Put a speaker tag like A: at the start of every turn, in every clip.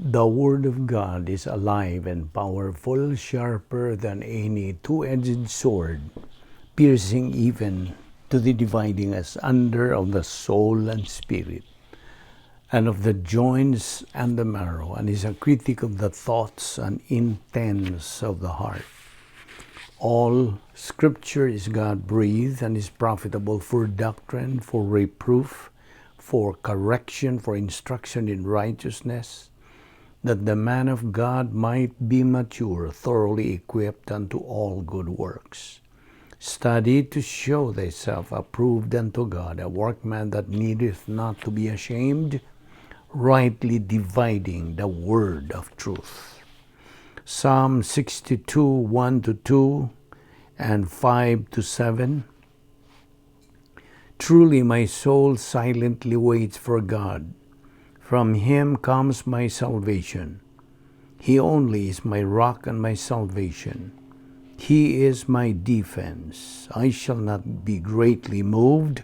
A: The Word of God is alive and powerful, sharper than any two-edged sword, piercing even to the dividing asunder of the soul and spirit, and of the joints and the marrow, and is a critic of the thoughts and intents of the heart. All Scripture is God-breathed and is profitable for doctrine, for reproof, for correction, for instruction in righteousness, that the man of God might be mature, thoroughly equipped unto all good works. Study to show thyself approved unto God, a workman that needeth not to be ashamed, rightly dividing the word of truth. Psalm 62, 1-2 and 5-7. Truly my soul silently waits for God. From him comes my salvation. He only is my rock and my salvation. He is my defense. I shall not be greatly moved.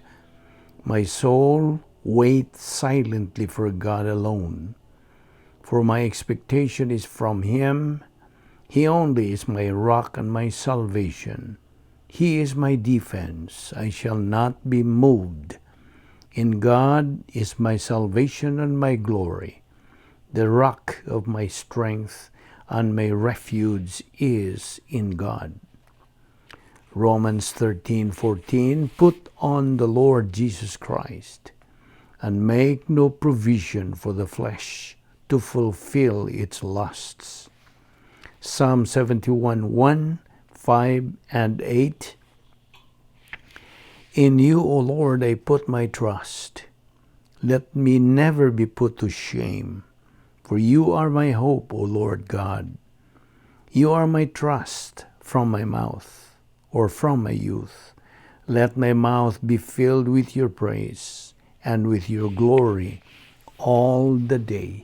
A: My soul waits silently for God alone. For my expectation is from him. He only is my rock and my salvation. He is my defense. I shall not be moved. In God is my salvation and my glory. The rock of my strength and my refuge is in God. Romans 13:14, put on the Lord Jesus Christ and make no provision for the flesh to fulfill its lusts. Psalm 71:1, 5 and 8. In you, O Lord, I put my trust. Let me never be put to shame, for you are my hope, O Lord God. You are my trust from my mouth, or from my youth. Let my mouth be filled with your praise and with your glory all the day.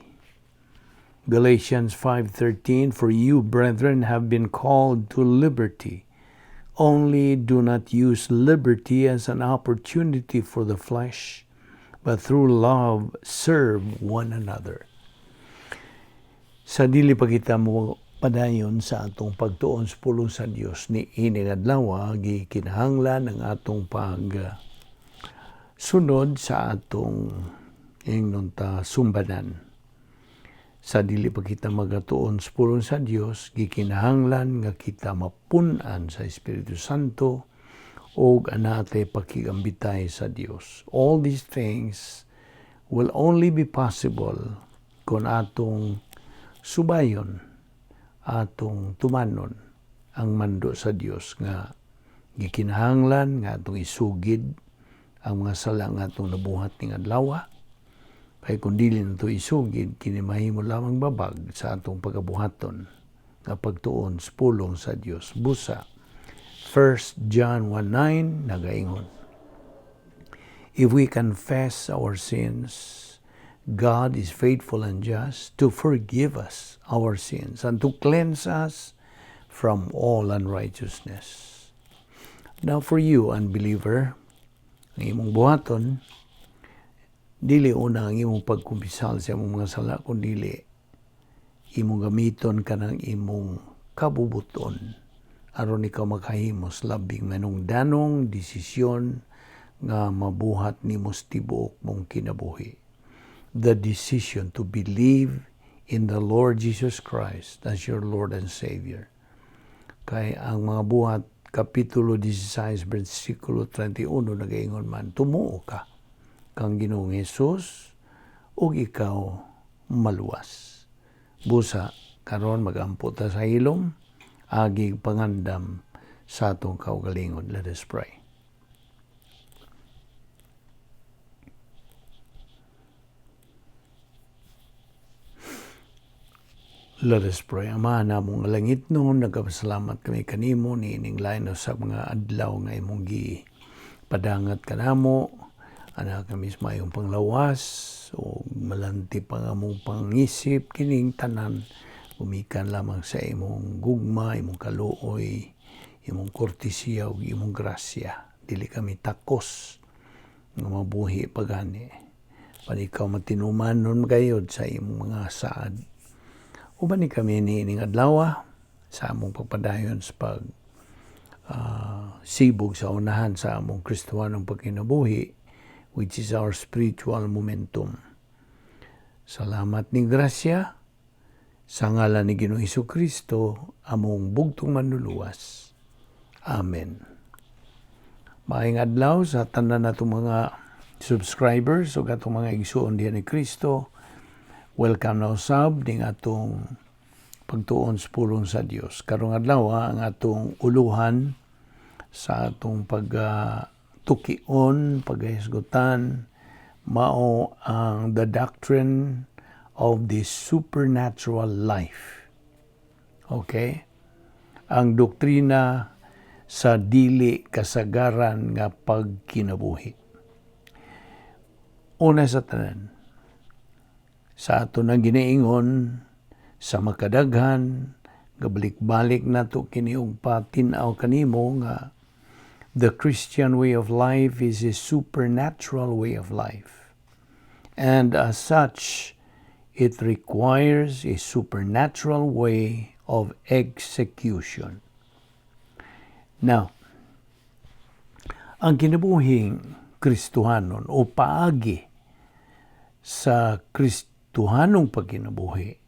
A: Galatians 5:13, for you, brethren, have been called to liberty. Only do not use liberty as an opportunity for the flesh, but through love serve one another. Sa dili pa kita mo padayon sa atong pagtuon sa pulong sa Dios ni ining adlaw, gikinahanglan ang atong sunod sa atong ingnon ta sumbanan. Sa dili pa kita magatuon sa pulong sa Dios, gikinahanglan nga kita mapun-an sa Espiritu Santo o anate pakigambitay sa Dios. All these things will only be possible kung atong subayon, atong tumanon ang mando sa Dios nga gikinahanglan nga atong isugid ang mga sala nga atong nabuhat ning adlaw. Kaya kung dili na ito isugid, kinimahimo lamang babag sa atong pagabuhaton nga pagtuon sa pulong sa Dios. Busa, 1 John 1:9 nagaingon, if we confess our sins, God is faithful and just to forgive us our sins and to cleanse us from all unrighteousness. Now for you, unbeliever, ang imong buhaton, dili una ang imong pagkumpisal sa imong mga sala, kundili imong gamiton ka ng imong kabubuton aron ikaw makahimos labing manungdanong desisyon nga mabuhat nimo sa tibuok mong kinabuhi. The decision to believe in the Lord Jesus Christ as your Lord and Savior. Kay ang mga buhat, Kapitulo 16, versikulo 31, nagaingon man, tumuo ka kang Ginoong Hesus ug ikaw maluwas. Busa karon magampo ta sa hilom agi pangandam sa atong kaugalingon. Let us pray. Let us pray. Ama namong langit noon, nagapasalamat kami kanimo ni ining lain sa mga adlaw nga imong padangat kanamo. Anak kami mayong panglawas o malanti pa nga mong pangisip kining tanan umikan lamang sa imong gugma, imong kaluoy, imong kortesiya ug imong grasya. Dili kami takos nga mabuhi pagani. Panikaw matinumanon gayod sa imong mga saad. Uban ni kami niining adlaw sa among pagpadayon sa sibog sa unahan sa among Kristohanong pagkinabuhi, which is our spiritual momentum. Salamat ni grasya sa ngalan ni Ginoong Hesukristo, among bugtong manluluwas. Amen. Maayong adlaw sa tanan natong mga subscribers o atong mga igsuon diha ni Kristo. Welcome na usab ning atong pagtuon sa pulong sa Dios. Karong adlaw ang atong uluhan sa atong pagtukion, paghisgutan mao ang the doctrine of the supernatural life. Okay? Ang doktrina sa dili kasagaran nga pagkinabuhi. Una sa tanan, sa ato na ginaingon sa makadaghan, gabalik-balik nato kini og patinaw kanimo nga the Christian way of life is a supernatural way of life. And as such, it requires a supernatural way of execution. Now, ang kinabuhing Kristohanon o paagi sa Kristohanong pagkinabuhi,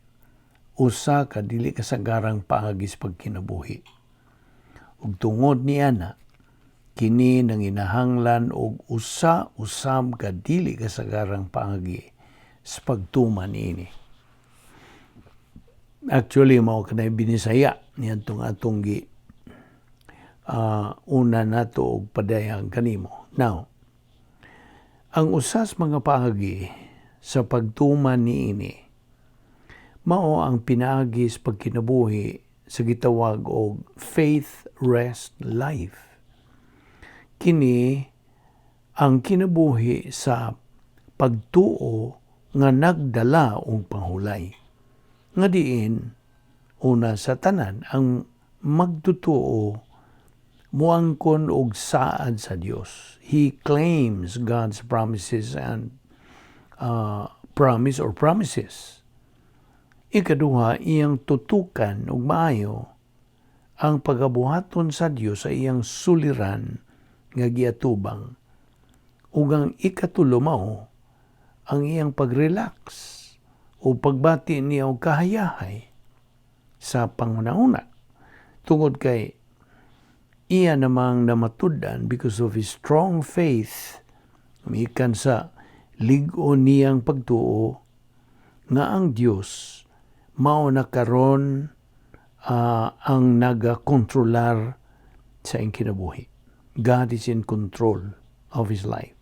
A: usa ka dili kasagarang paagi sa pagkinabuhi. Ug tungod ni ana, kini nanginahanglan og usa-usab ka dili kasagarang paagi sa pagtuman niini. Actually, mao kanay binisaya niadtong atong una nato og padayag kanimo. Now, ang usas mga paagi sa pagtuman niini mao ang pinaagi sa pagkinabuhi sa gitawag og faith rest life. Kini ang kinabuhi sa pagtuo nga nagdala og panghulay. Nga diin una sa tanan ang magtutuo muangkon og saad sa Dios. He claims God's promises and promises. Ikaduha, iyang tutukan og maayo ang pagabuhaton sa Dios sa iyang suliran nga giatubang. Ug ang ikatulo mao ang iyang pagrelax o pagbati niya og kahayahay sa pangunahuna. Tungod kay iya namang namatud-an because of his strong faith, mikan sa lig-on niyang pagtuo nga ang Dios mao na karon ang nagakontrolar sa iyang kinabuhi. God is in control of his life.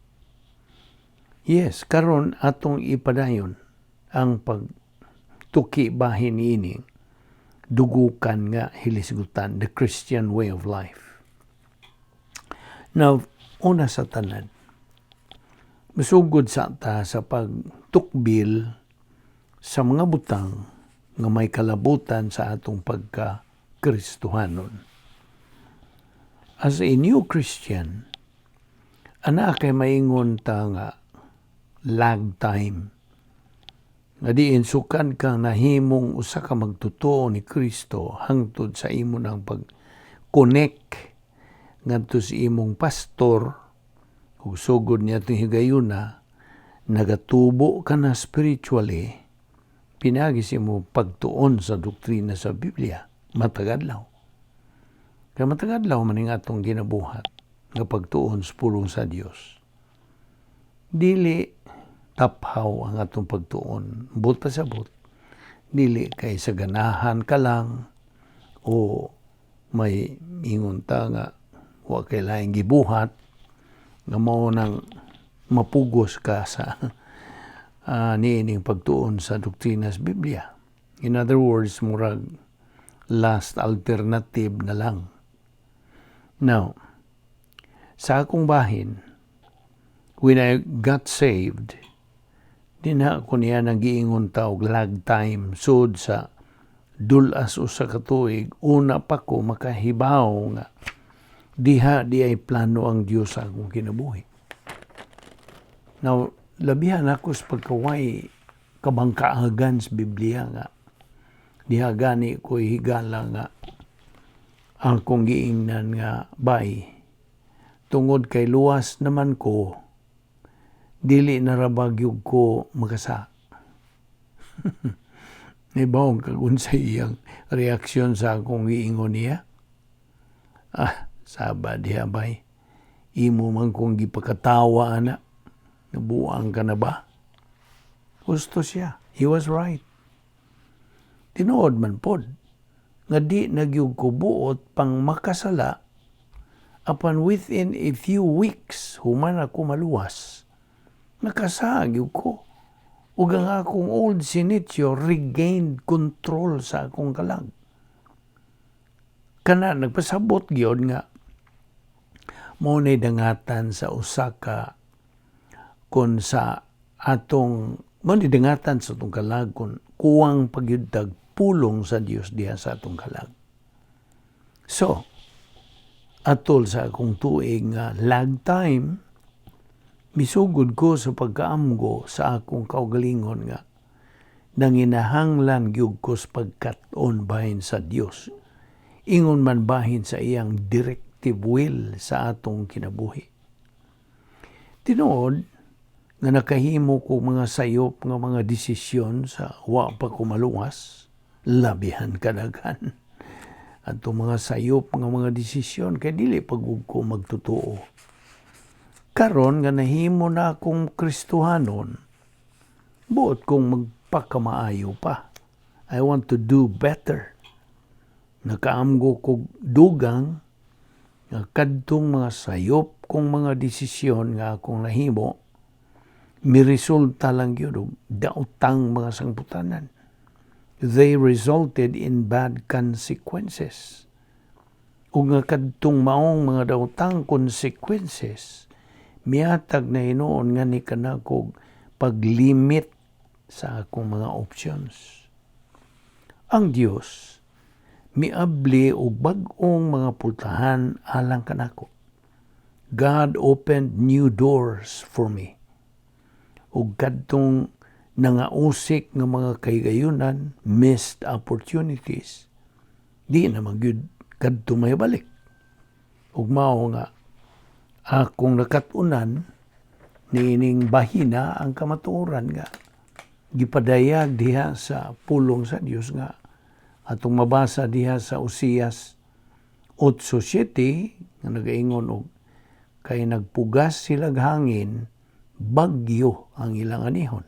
A: Yes, karon atong ipadayon ang pagtuki bahin niini dugukan nga hilisgutan, the Christian way of life. Now, una sa tanan, masugod sa ta sa pagtukbil sa mga butang nga may kalabutan sa atong pagka-Kristohanon. As a new Christian, ana kay maingon ta nga lag time. Nga diin sukan kang nahimong usa ka magtutuo ni Kristo hangtod sa imo nang pag-connect ngadto sa imong pastor ug sugod niya itong higayuna, nagatubo ka na spiritually, pinagi si mo pagtuon sa doktrina sa Biblia, matagadlaw. Kaya matagadlaw maning atong ginabuhat, nga pagtuon sa pulong sa Dios. Dili taphaw ang atong pagtuon, but pasabot, dili kay sa ganahan ka lang, o may ingon ta nga, wa kay laing gibuhat, nga mao nang mapugos ka sa niining pagtuon sa doktrina sa Biblia. In other words, murag last alternative na lang. Now, sa akong bahin, when I got saved, din ako niya nang giingon ta og lag time sud sa dulas usa ka tuig, una pa ko makahibaw nga diha di ay plano ang Dios sa akong kinabuhi. Now, labihan ako sa pagkaway kabangkaagan sa Biblia nga diha gani ko higala nga akong giingnan nga bay. Tungod kay luwas naman ko, dili narabagyog ko magasa. Ibawang kagun sa iyang reaksyon sa akong giingon niya. Saba diha bay. Imo man kong gipakatawa ana. Nabuang ka na ba? Gusto siya. He was right. Tinuod man pod. Nga di nagyug ko buot pang makasala apan within a few weeks human ako maluwas. Nakasagyog ko. Ug ang akong old sinityo regained control sa akong kalag. Kana nagpasabot gyud nga mao nay dangatan sa usa ka kun sa atong mao ni dangatan sa atong kalag kun kuwang pagyudtag pulong sa Dios diha sa atong kalag. So, atol sa akong tuig nga lag time, misugod ko sa pagkaamgo sa akong kaugalingon nga nanginahanglan gyud ko sa pagkat-on bahin sa Dios. Ingon man bahin sa iyang directive will sa atong kinabuhi. Tinuod nga nakahimo ko mga sayop nga mga desisyon sa wa pa ko maluwas, labihan kadaghan. Atong mga sayop nga mga desisyon kay dili pagug ko magtotoo. Karon nga nahimo na akong Kristohanon, buot kong magpakamaayo pa. I want to do better. Nakaamgo kog dugang nga kadtong mga sayop kong mga desisyon nga akong nahimo, miresulta lang yun daotang mga sangputanan. They resulted in bad consequences. Ug nga kadtong maong mga daotang consequences, miatag na hinuon nga ni kanakog paglimit sa akong mga options. Ang Dios miabli og bag-ong mga pultahan alang kanako. God opened new doors for me. Ug kadtong nangausik nga mga kaygayunan, missed opportunities, di na magyud kadto may balik. Ug mao nga akong nakatunan niining bahina ang kamatuoran nga gipadayag diha sa pulong sa Dios nga atong mabasa diha sa Usias 8:7 nga nagaingon og kay nagpugas silag hangin, bagyo ang ilang anihon.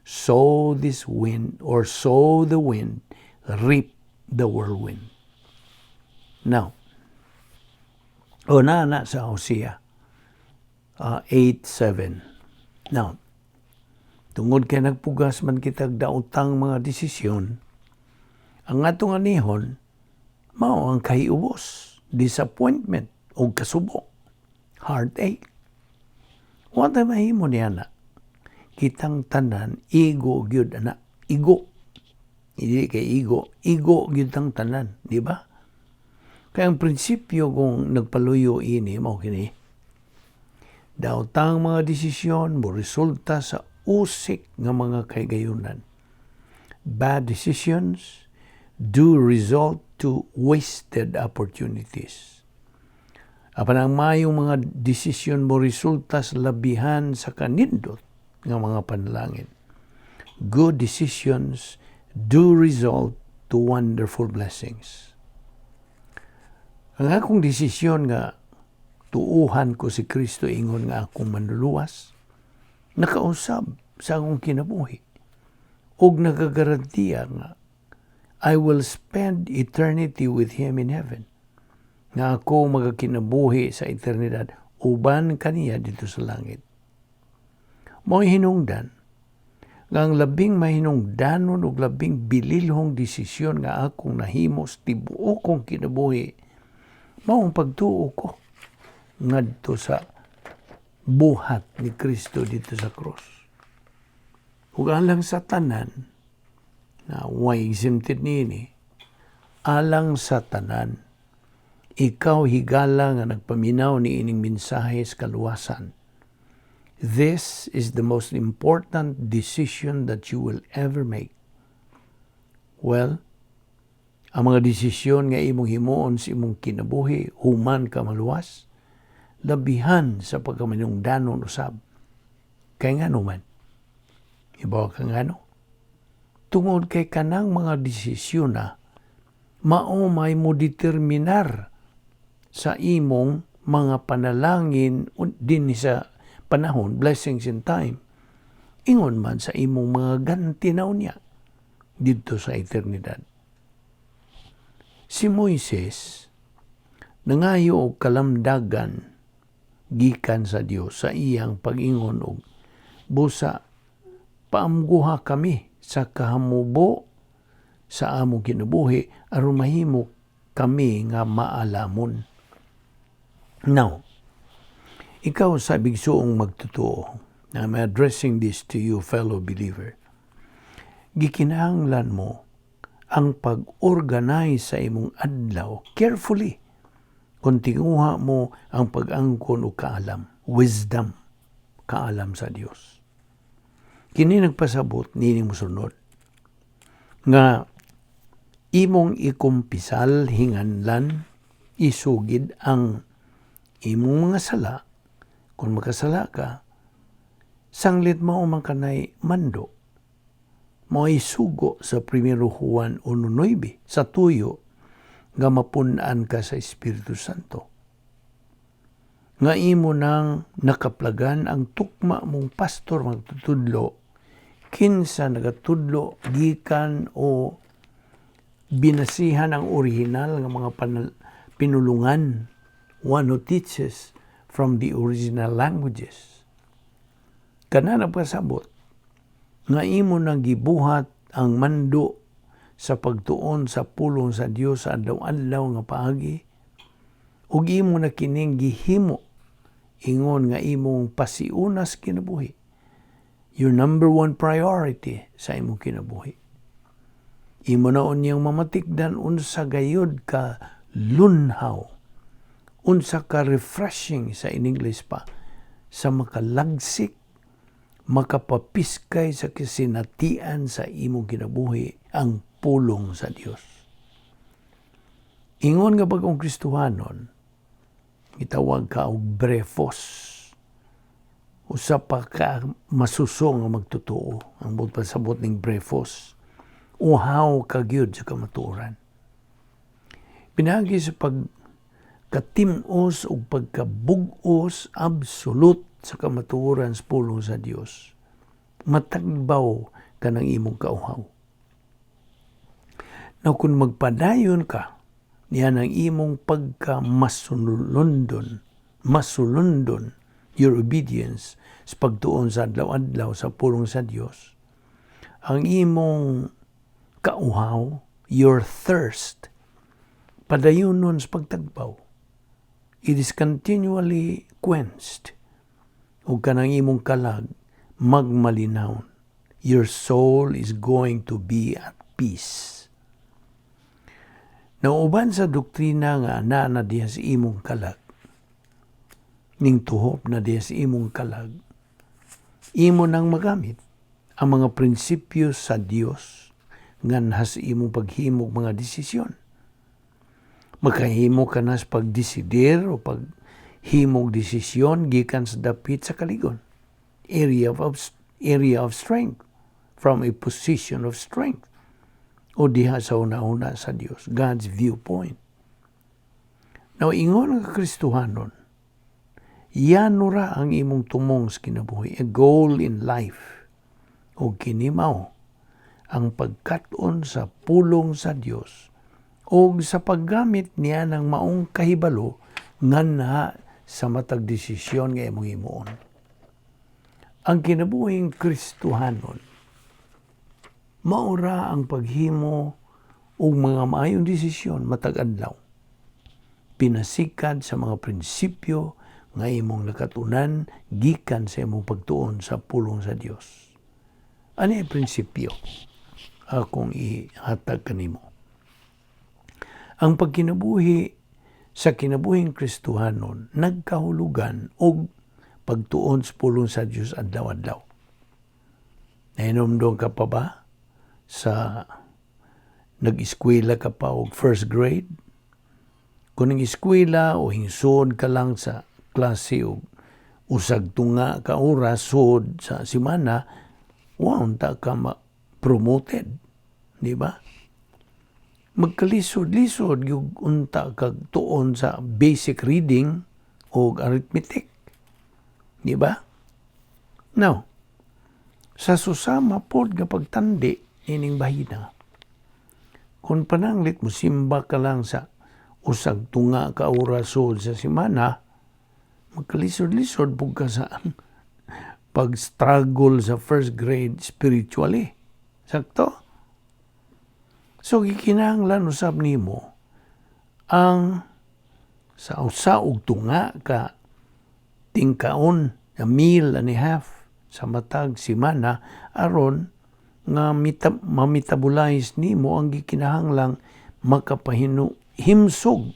A: Sow this wind or sow the wind, reap the whirlwind. Now, na sa Hosea 8:7. Now, tungod kay nagpugas man kitag daotang mga desisyon, ang atong anihon mao ang kahiubos, disappointment o kasubo, heartache. What ay mahimo niya na? Kitang tanan, igo gyud ana. Igo. Hindi kay igo. Igo gyud ang tanan. Di ba? Kaya ang prinsipyo kung nagpaluyo ini, mao kini. Daotang mga desisyon mo resulta sa usik nga mga kaygayunan. Bad decisions do result to wasted opportunities. Apan ang mayong mga desisyon mo resulta sa labihan sa kanindot nga mga panalangin. Good decisions do result to wonderful blessings. Ang akong desisyon nga tuuhan ko si Kristo ingon nga akong manluluwas, nakausab sa akong kinabuhi ug nagagarantiya nga I will spend eternity with Him in heaven. Nga ako magakinabuhi sa eternidad uban kaniya dito sa langit. Mo'y hinungdan nga ang labing mahinungdanon ug labing bililhong desisyon nga akong nahimos tibuok kong kinabuhi maong pagtuo ko ngadto sa buhat ni Kristo dito sa krus. Ug alang sa tanan na way exempted niini, alang sa tanan, ikaw higala nga nagpaminaw ni ining mensahe sa kaluwasan. This is the most important decision that you will ever make. Well, ang mga desisyon nga imong himuon sa imong kinabuhi, human ka maluwas, labihan sa pagkamanungdanon usab. Kay nga naman, ibaw ka nga no? Tungod kay kanang mga desisyon na, mao may mo determinar sa imong mga panalangin din sa panahon, blessings in time, ingon man sa imong mga ganti na unya dito sa eternidad. Si Moises nangayo og kalamdagan gikan sa Dios sa iyang pag-ingon og busa paamguha kami sa kahamubo sa among kinabuhi aron mahimo kami nga maalamon. Now, ikaw sa bigsuong magtotoo, I'm addressing this to you, fellow believer. Gikinahanglan mo ang pag-organize sa imong adlaw carefully kung tinguha mo ang pag-angkon o kaalam, wisdom, kaalam sa Dios. Kini nagpasabot nini mosunod nga imong ikumpisal hinganlan isugid ang imong mga sala. Kung makasala ka, sanglit mao man kanay mando, mao isugo sa 1 Juan 1:9 sa tuyo nga mapun-an ka sa Espiritu Santo. Nga imo nang nakaplagan ang tukma mong pastor magtutudlo kinsa nagatudlo gikan o binasihan ang original nga mga pinulungan, one who teaches from the original languages. Kana nagpasabot nga imo nang gibuhat ang mando sa pagtuon sa pulong sa Dios sa adlaw-adlaw nga paagi, ug imo na kining gihimo ingon nga imong pasiunas kinabuhi, your number one priority sa imong kinabuhi. Imo na unyang mamatikdan unsa gayud ka lunhaw, unsa ka refreshing sa in English pa, sa makalagsik, makapapiskay sa kasinatian sa imong kinabuhi ang pulong sa Dios. Ingon nga bagong Kristohanon, itawag ka og brefos. Usa pa ka masusong nga magtotoo, ang pasabot ning brefos. Uhaw ka gyud sa kamatuoran. Pinagi sa pagkatimos o pagkabugos absolute sa kamatuoran sa pulong sa Dios, matagbaw ka ng imong kauhaw. Na kung magpadayon ka, niyan ang imong masulundon, your obedience sa pagtuon sa adlaw-adlaw sa pulong sa Dios, ang imong kauhaw, your thirst, padayonon sa pagtagbaw, it is continually quenched. O kanang imong kalag, magmalinaw. Your soul is going to be at peace. Nauban sa doktrina nga na diha sa imong kalag, ning tuhop na diha sa imong kalag, imo nang magamit ang mga prinsipyo sa Dios nga nahas imong paghimog mga desisyon. Makahimo ka na sa pagdesider o paghimog desisyon gikan sa dapit sa kaligon. Area of strength, from a position of strength. O diha sa una-una sa Dios, God's viewpoint. Now, ingon nga Kristohanon, yanura ang imong tumong sa kinabuhi, a goal in life. O kinimaw, ang pagkat-on sa pulong sa Dios o sa paggamit niya ng maong kahibalo nga na sa matag desisyon nga imong himuon. Ang kinabuhing Kristohanon, maura ang paghimo og mga maayong desisyon matag adlaw. Pinasikad sa mga prinsipyo nga imong nakatunan gikan sa imong pagtuon sa pulong sa Dios. Ano ang prinsipyo akong ihatag kanimo? Ang pagkinabuhi sa kinabuhing Kristohanon nagkahulugan og pagtuon sa pulong sa Dios adlaw-adlaw. Nahinomdom ka pa ba sa nag-eskwela ka pa og first grade, kung nag-eskwela o hingsod ka lang sa klase o usag tunga ka oras sud sa semana, unta ka promoted, di ba? Magkalisod-lisod yung unta kag tuon sa basic reading o arithmetic, di ba? Now, sa susama pod nga pagtandi ining bahina, kung pananglit mo simba ka lang sa usag tunga ka orasod sa semana, magkalisod-lisod pug ka sa pag-struggle sa first grade spiritually. Sakto? So, gikinahanglan usab nimo ang sa usa og tunga ka tingkaon a meal and a half sa matag semana aron nga mamitabolize nimo ang gikinahanglang himsog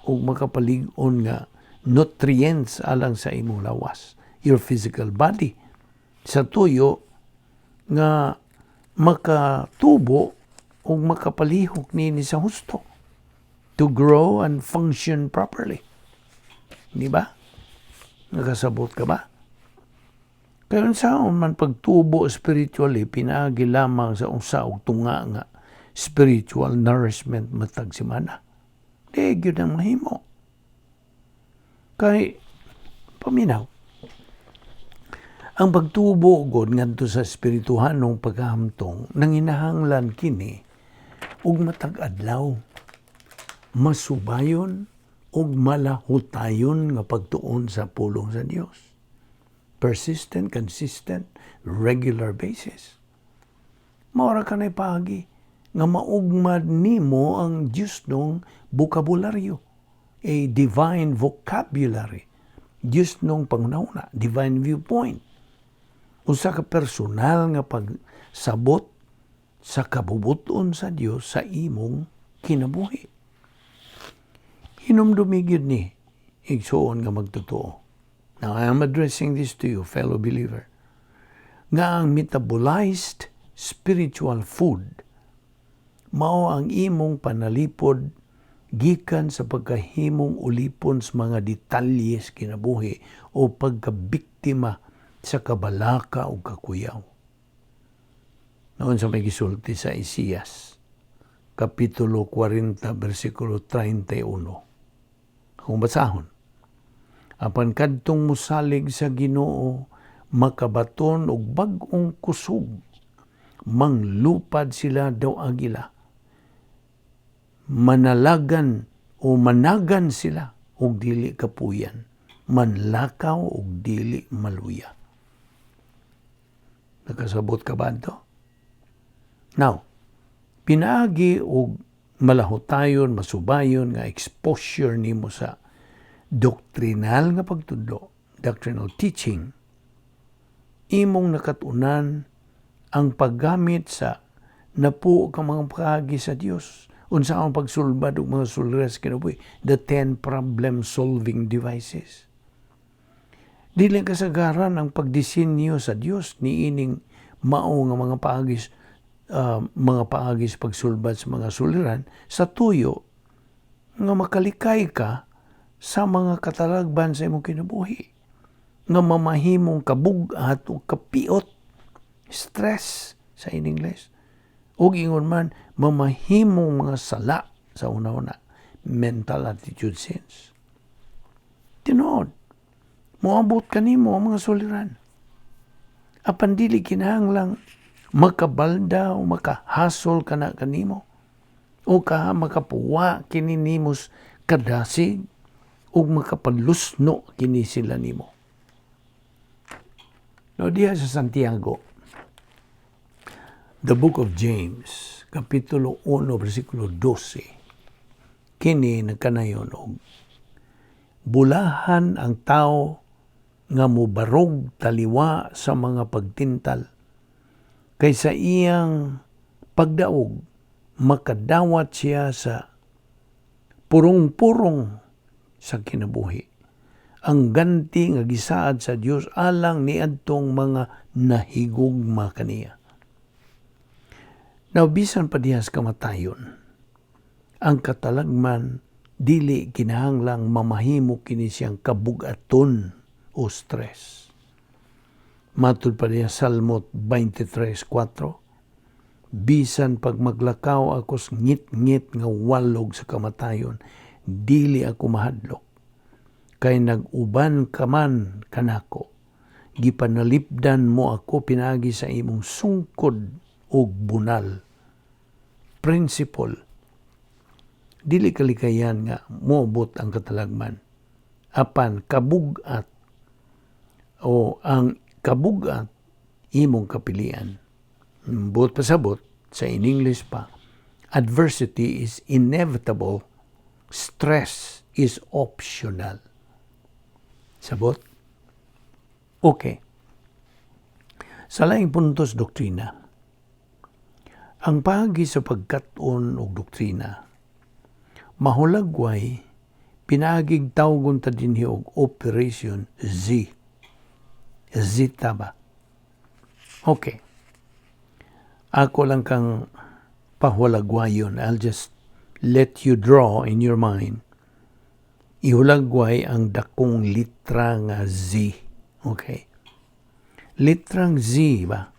A: o makapalig-on nga nutrients alang sa imong lawas, your physical body, sa tuyo nga makatubo o makapalihok nini sa husto to grow and function properly. Di ba? Nakasabot ka ba? Kaya saan man pagtubo spiritually, pinaagi lamang sa usa og tunga nga spiritual nourishment matag semana. Di gyud ang mahimo. Kay paminaw, ang pagtubo gud ngadto sa espirituhanong pagkahamtong nanginahanglan kini ug matag adlaw, masubayon ug malahutayon nga pagtuon sa pulong sa Dios. Persistent, consistent, regular basis. Maura ka na ipagi nga maugmad nimo ang Diyos nung bokabularyo, a divine vocabulary. Diyos nung pangunahuna, divine viewpoint. Usa ka personal nga pagsabot sa kabubuton sa Diyos sa imong kinabuhi. Hinumdumigid ni igsuon nga magtotoo. Now, I am addressing this to you, fellow believer, nga ang metabolized spiritual food mao ang imong panalipod gikan sa pagkahimong ulipon sa mga detalyes kinabuhi o pagkabiktima sa kabalaka o kakuyaw. Noon sa may gisulti sa Isaias, Kapitulo 40, versikulo 31. Kung basahon, apan kadtong musalig sa Ginoo, makabaton og bag-ong kusog, manglupad sila daw agila. Manalagan o managan sila og dili kapuyan, manlakaw og dili maluya. Nakasabot ka ba ito? Now, pinaagi og malahutayon, masubayon nga exposure nimo sa doctrinal nga pagtudlo, doctrinal teaching, imong nakatunan ang paggamit sa napuo ka mga pagagi sa Dios. Unsa ang pagsulbad og mga sulras kinabuhi, the 10 problem-solving devices. Dili kasagaran ang pagdisenyo sa Dios niining mao nga mga paagis pagsulbad sa mga suliran sa tuyo nga makalikay ka sa mga katalagban sa imong kinabuhi, nga mamahimong kabugat o kapiot, stress sa in English, o ingon man mamahimong mga sala sa una-una, mental attitude sins. Tinood, moabot kanimo ang mga suliran. Apan dili kinahanglang makabalda o makahasol ka na kanimo, o makapuwa kini nimos kadasig, ug makapalusno kini sila nimo. No, diha sa Santiago, the book of James, Kapitulo 1, versikulo 12, kini nagkanayon og bulahan ang tao nga mobarog taliwa sa mga pagtintal, kaysa iyang pagdaog makadawat siya sa purong-purong sa kinabuhi. Ang ganti nga gisaad sa Dios alang niadtong mga nahigugma kaniya. Now, bisan pa dihas kamatayon, ang katalagman dili kinahanglang mamahimo kini siyang kabugaton o stress. Matud pa diha Salmo 23:4, bisan pag maglakaw ako ngit-ngit nga walog sa kamatayon, dili ako mahadlok. Kay nag-uban ka man kanako, gipanalipdan mo ako pinagi sa imong sungkod ug bunal. Principle, dili kalikayan nga moabot ang katalagman. Apan kabugat o ang kabugat imong kapilian. Buot pasabot, sa in English pa, adversity is inevitable, stress is optional. Sabot? Okay. Sa laing puntos doktrina, ang pagi sa pagkat-on og doktrina, mahulagway pinagig tawgon ta dinhi og Operation Z. Zita ba? Okay. Ako lang kang pahulagwayon. I'll just let you draw in your mind. Ihulagway ang dakong litra nga Z. Okay. Litrang Z ba?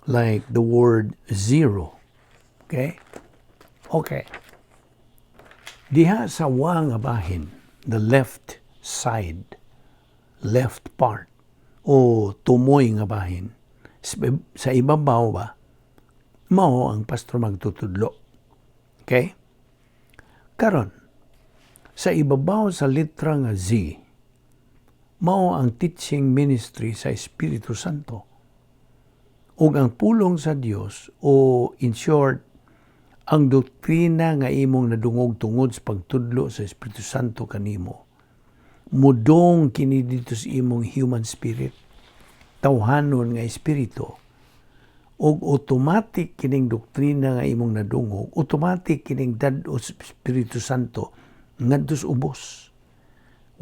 A: Like the word zero. Okay? Okay. Diha sa wa nga bahin, the left side, left part, o tumoy nga bahin, sa ibabaw ba, mao ang pastor magtutudlo. Okay? Karon, sa ibabaw sa litra nga Z, mao ang teaching ministry sa Espiritu Santo. Ug ang pulong sa Dios, o in short, ang doktrina nga imong nadungog tungod sa pagtudlo sa Espiritu Santo kanimo, mudong kini dito sa imong human spirit, tawhanon nga espiritu, ug automatic kining doktrina nga imong nadungog, automatic kining dad-o sa Espiritu Santo ngadto sa ubos.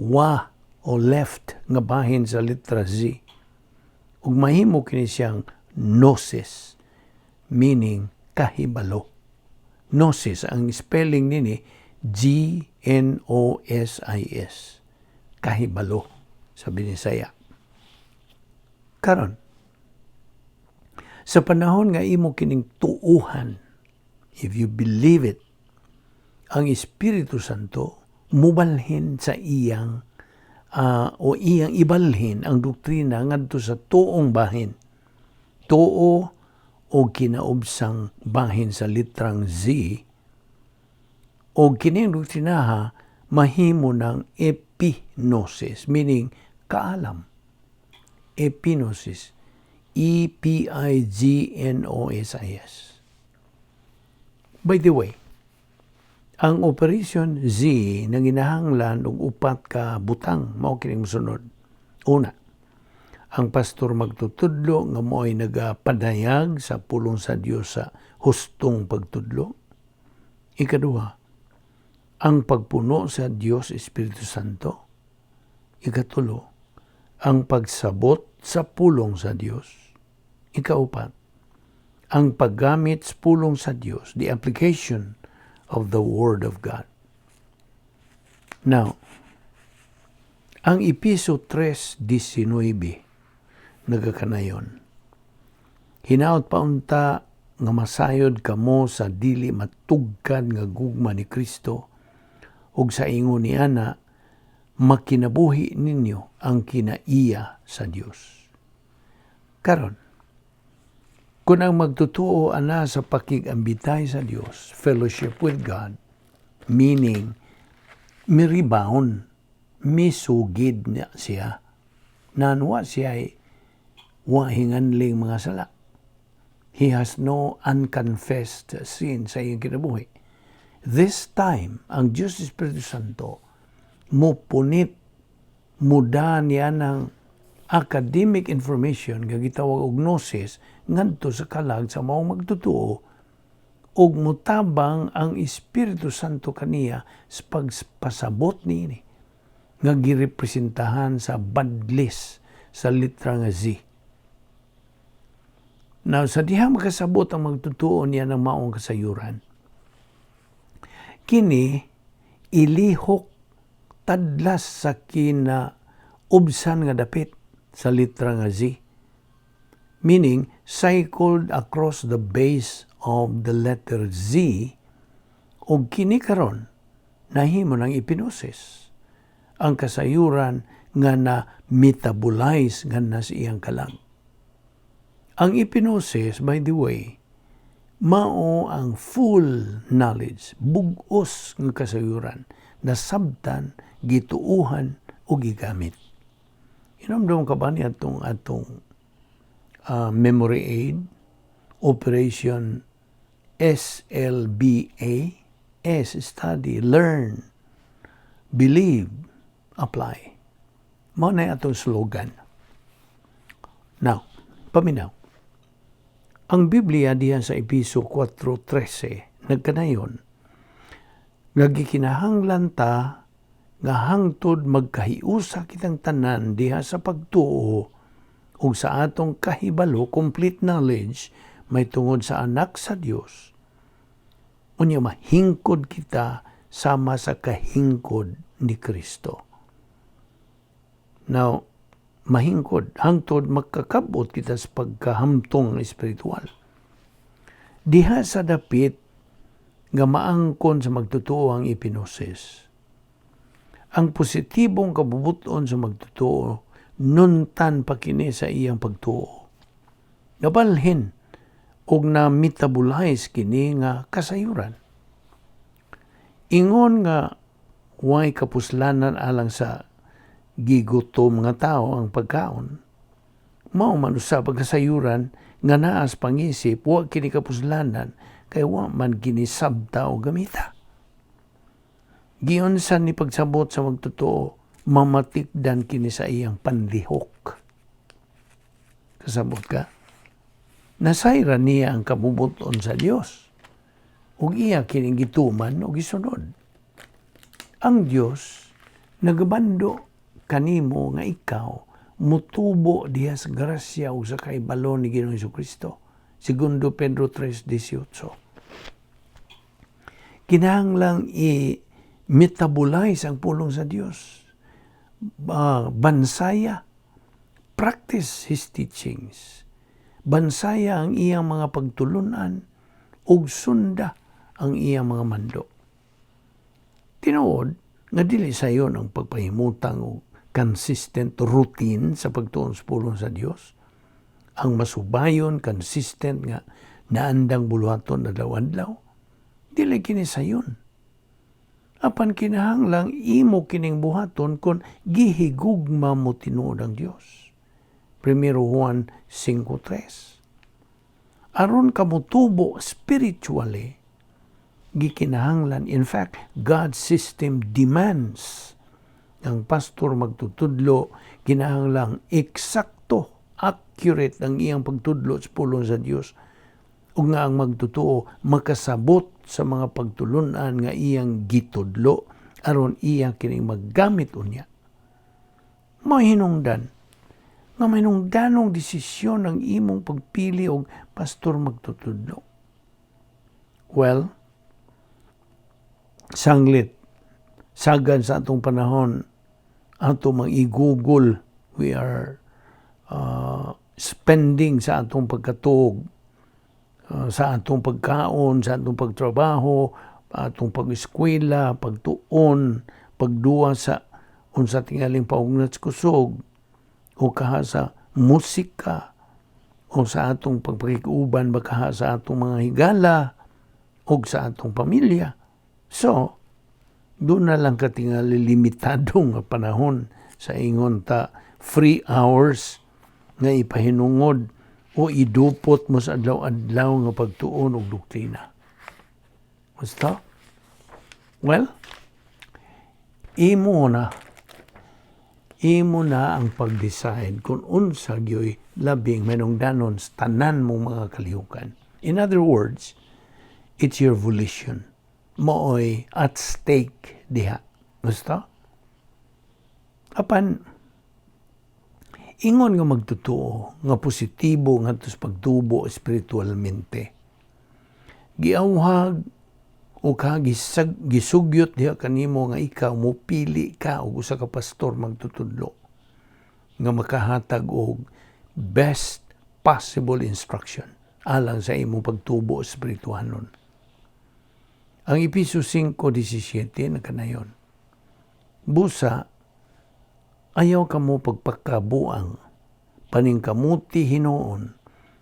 A: Wa o left nga bahin sa litra Z, ug mahimo kini siyang gnosis, meaning kahibalo. Gnosis, ang spelling nini, Gnosis, kahibalo, sa Binisaya. Karon, sa panahon nga imo kining tuuhan, if you believe it, ang Espiritu Santo mubalhin sa iyang o iyang ibalhin ang doktrina ngadto sa tuong bahin. Tuo o kinaubsang bahin sa litrang Z, o kining doktrinaha mahimo ng epignosis, meaning kaalam. Epignosis, Epignosis. By the way, ang Operation Z nang ginahanglan og upat ka butang, mao kining mosunod. Una, ang pastor magtutudlo nga mo'y nagapadayag sa pulong sa Dios sa hustong pagtudlo. Ikaduha, ang pagpuno sa Dios Espiritu Santo. Ikatulo, ang pagsabot sa pulong sa Dios. Ikaupat, ang paggamit sa pulong sa Dios, the application of the Word of God. Now, ang Episo 3:19 nagakanayon, hinaot pa unta nga masayod kamo sa dili matugkad nga gugma ni Kristo, ug sa ingon ni ana makinabuhi ninyo ang kinaiya sa Dios. Karon, kung ang magtutuo ana sa pakigambitay sa Dios, fellowship with God, meaning mi-rebound, misugid niya siya, nanwa siya ay wahinganling mga sala. He has no unconfessed sin sa iyong kinabuhi. This time, ang Diyos Espiritu Santo mupunit, muda niya ng academic information nga gitawag og gnosis ngadto sa kalag sa maong magtutuo, ug mutabang ang Espiritu Santo kaniya sa pagpasabot niini nga girepresentahan sa badlis sa litra nga Z. Now, sa diha makasabot ang magtutuo niya ng maong kasayuran, kini ilihok tadlas sa kinaubsan nga dapit sa litra nga Z. Meaning, cycled across the base of the letter Z o kini karon nahimo ng ipinosis ang kasayuran nga na metabolize nga na sa iyang kalag. Ang ipinosis, by the way, mao ang full knowledge, bugos ng kasayuran na sabtan, gituuhan o gigamit. Inomdom ka ba niya atong memory aid, Operation SLBA, S, study, learn, believe, apply. Mao na atong slogan. Now, paminaw. Ang Biblia diyan sa Episo 4:13 nagkanayon, nagikinahanglan ta nga hangtod magkahiusa kitang tanan diha sa pagtuo ug sa atong kahibalo, complete knowledge, may tungod sa anak sa Dios. Unya mahingkod kita sama sa kahingkod ni Kristo. Now, mahingkod, hangtod magkakabot kita sa pagkahamtong espiritual. Diha sa dapit nga maangkon sa magtutuo ang ipinosis. Ang positibong kabubuton sa magtutuo, nuntan pa kini sa iyang pagtuo. Nabalhin og na metabolize kini nga kasayuran. Ingon nga way kapuslanan alang sa gigutom nga tao ang pagkaon, mao man usab ang kasayuran nga naas pangisip, wa kini kapuslanan kay wa man kini sabta o gamita. Gionsan ni pagsabot sa magtotoo, mamatikdan kini sa iyang panlihok. Kasabot ka? Nasayra niya ang kabubuton sa Dios. Ug iya kining gituman o gisunod. Ang Dios nagbando kanimo nga ikaw mutubo diha sa grasya o sa kaibalo ni Ginoong Jesucristo. Segundo Pedro 3:18. Kinahanglang i-metabolize ang pulong sa Dios. Bansaya, practice His teachings. Bansaya ang iyang mga pagtulunan ug sunda ang iyang mga mando. Tinuod nga dili sayon ang pagpahimutang og consistent routine sa pagtuon sa pulong sa Dios. Ang masubayon, consistent nga naandang buluhaton adlaw-adlaw, dili kini sayon. Apan kinahanglang imo kining buhaton kon gihigugma mo tinuod ang Dios. 1 Juan 5:3. Aron kamo tubo spiritually, gikinahanglan, in fact, God's system demands ang pastor magtutudlo, kinahanglang eksakto, accurate ang iyang pagtudlo sa pulong sa Dios. Ug nga ang magtutuo makasabot sa mga pagtulunan nga iyang gitudlo aron iya kining maggamit unya. Mahinungdan nga mainungdanong desisyon ang imong pagpili og pastor magtutudlo. Well, sanglit sagad sa atong panahon ato mag-i-Google, we are spending sa atong pagkatuog, sa atong pagkaon, sa atong pagtrabaho, atong pag-eskwela, pagtuon, pagduwa sa unsa tingaling paugnat sa kusog, o kaha sa musika, o sa atong pagpakiuban, bakaha sa atong mga higala, o sa atong pamilya. So, doon na lang katingali limitadong panahon sa ingon ta free hours nga ipahinungod o idupot mo sa adlaw-adlaw nga pagtuon og doktrina. Basta? Well, imo na ang pag-decide kung unsa gyoy labing manungdanon sa tanan mong mga kalihukan. In other words, it's your volition. Mooy at stake diha. Basta? Apan, ingon nga magtotoo nga positibo ngadto sa pagtubo espiritualmente. Giawhag o gisugyot diha kanimo nga ikaw mopili ka og usa ka pastor magtutudlo nga makahatag og best possible instruction alang sa imong pagtubo espirituhanon. Ang Efesios 5:17 na kanayon. Busa, ayaw ka mo pagpakabuang, paningkamuti hinoon,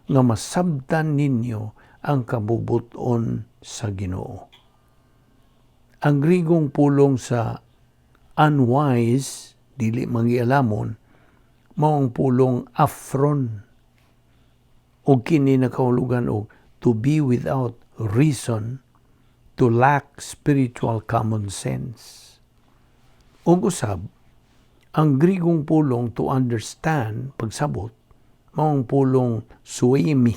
A: nga masabtan ninyo ang kabubuton sa Ginoo. Ang Grigong pulong sa unwise, dili mangialamon, mao ang pulong afron, o kini nakahulugan og to be without reason, to lack spiritual common sense. Ug usab, ang Grigong pulong to understand, pagsabot, mao ang pulong suimi,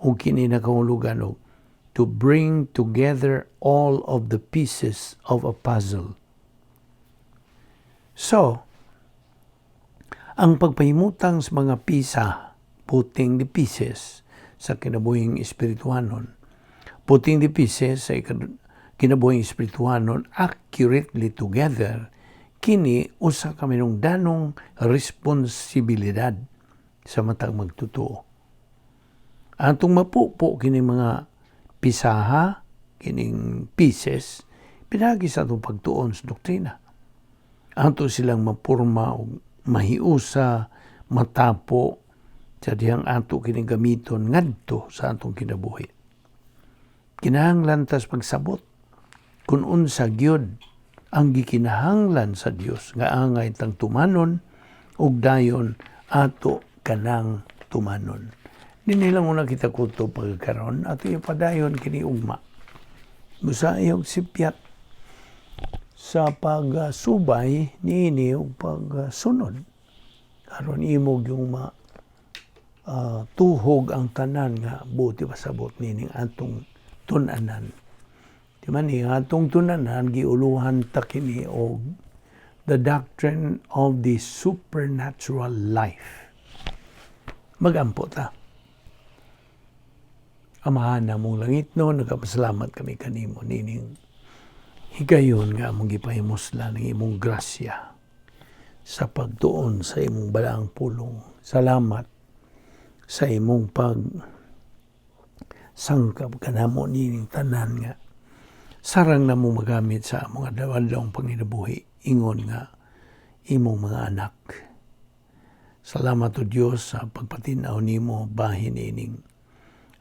A: o kini nakahulugan og to bring together all of the pieces of a puzzle. So, ang pagpahimutang sa mga pisa, putting the pieces sa kinabuhing espirituhanon, putting the pieces sa kinabuhing espirituhanon accurately together, kini usa ka minungdanong responsibilidad sa matag magtotoo. Antong mapupo kini mga pisaha, kining pieces, pinagi sa itong pagtuon sa doktrina. Anto silang mapurma o mahiusa, matapo, sa diyang ato kining gamiton ngadto sa atong kinabuhi. Kinahanglan tas pagsabot kung unsa gyud ang gikinahanglan sa Dios nga angay tang tumanon ug dayon ato kanang tumanon. Dili lang una kita kuto pagkaron ato ipadayon kini ugma. Musayog sipyat sa pagsubay niini ug pagsunod. Aron imog yung tuhog ang tanan nga buti pasabot nining atong tun-anan. Di man atong tun-anan giuluhan ta kini og the doctrine of the supernatural life. Magampo ta. Amahan na mong langit no, nagpasalamat kami kanimo nining higayon nga among gipahimuslan ng imong grasya sa pagtuon sa imong balaang pulong. Salamat sa imong sangkap kanamo nining tanan nga sarang na mo magamit sa mga adlaw-adlawng panginabuhi ingon nga imong mga anak. Salamat o Dios sa pagpatinaw nimo bahin ining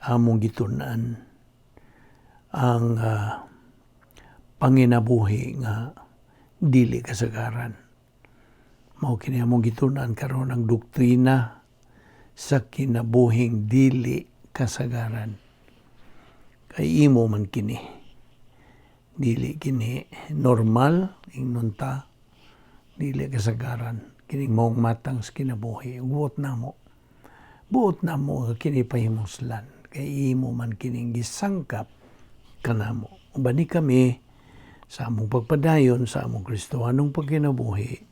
A: among gitun-an ang panginabuhi nga dili kasagaran. Mao kini among gitun-an karon ang doktrina sa kinabuhing dili kasagaran. Kay imo man kini. Dili kini normal ingnon ta dili kasagaran. Kini maong matang sa kinabuhi. Buot na mo kini pahimuslan. Kay imo man kining gisangkap kanamo. Ubani kami sa among pagpadayon sa among Kristohanong pagkinabuhi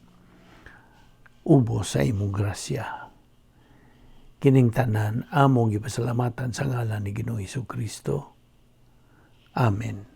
A: ubos sa imong grasya. Kining tanan among gipasalamatan sa ngalan ni Ginoong Hesukristo. Amen.